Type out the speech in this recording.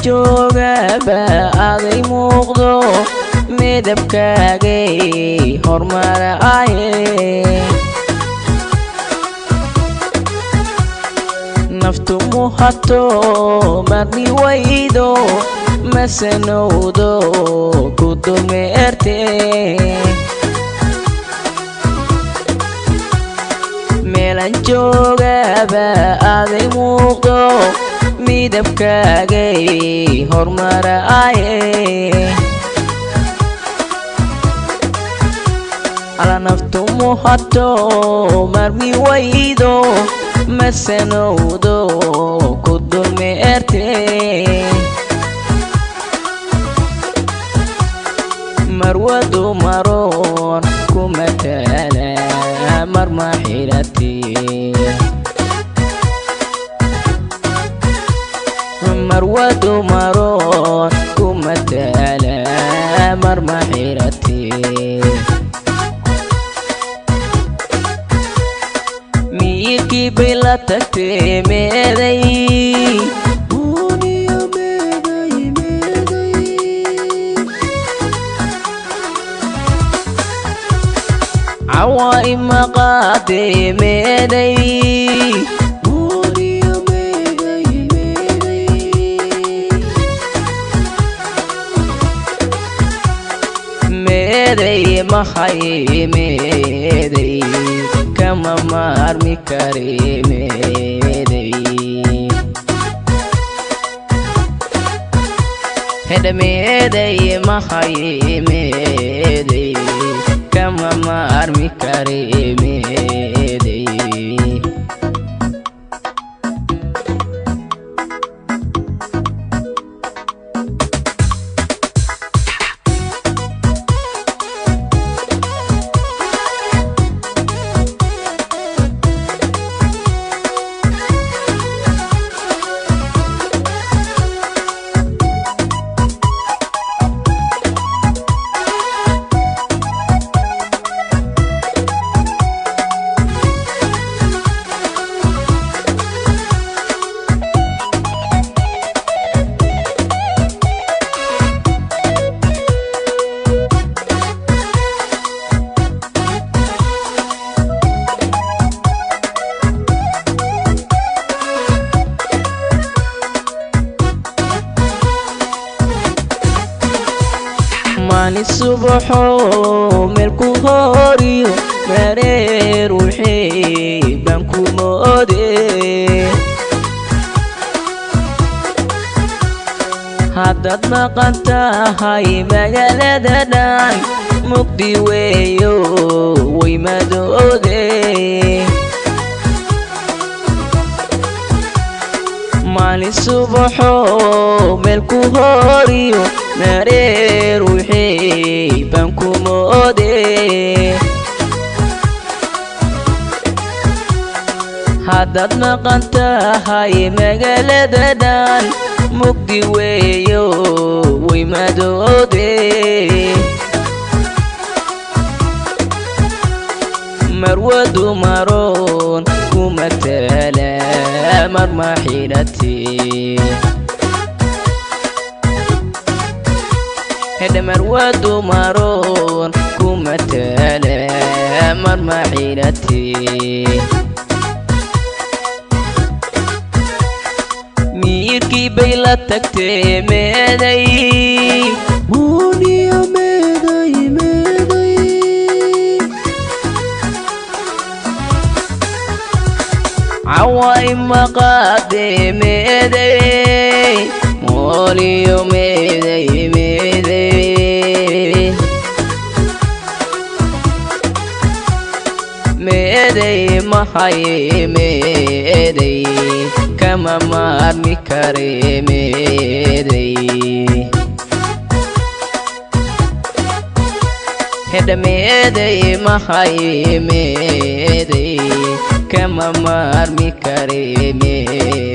joogaba aday muuqdo midabkaagay hormaraaye naftu muhato marni waydo masanowdo ku dumeerte meelan joogaba aday muuqdo midabkaagay hormaraaye ala naftu muhato marmi waydo masanowdo ku dumeerte marwadu maroon kuma taala marma xirati marwadu maroon kuma taala marma xirati miyiki bila tagte meeday buniya meeday awai maqade meeday meeday maxay meeday kama maarmi kare meeday heda meeday maxay meeday kama maarmi kare meeday ماني الصبح ملكو هوريو مرير وحي بانكو مودي هادد ما قنتا هاي مجالة داي مقدي ويو ويمدودي ماني الصبح ملكو هوريو مرير وحي بانكو مودي هادد ما قنتا هاي مجالة داي مقدي ويو ويمدودي مرود مارون كما تالا مرما حيرتي هذا مرود مارون كما تالا مرما حيرتي ميركي بيلا تكتي ميداي بوني يا ميداي عواي مقادي ميدي مولي ميدي ميدي ميدي محي ميدي كما مارمي كري ميدي هذا ميدي محي ميدي كما مارمي كري ميدي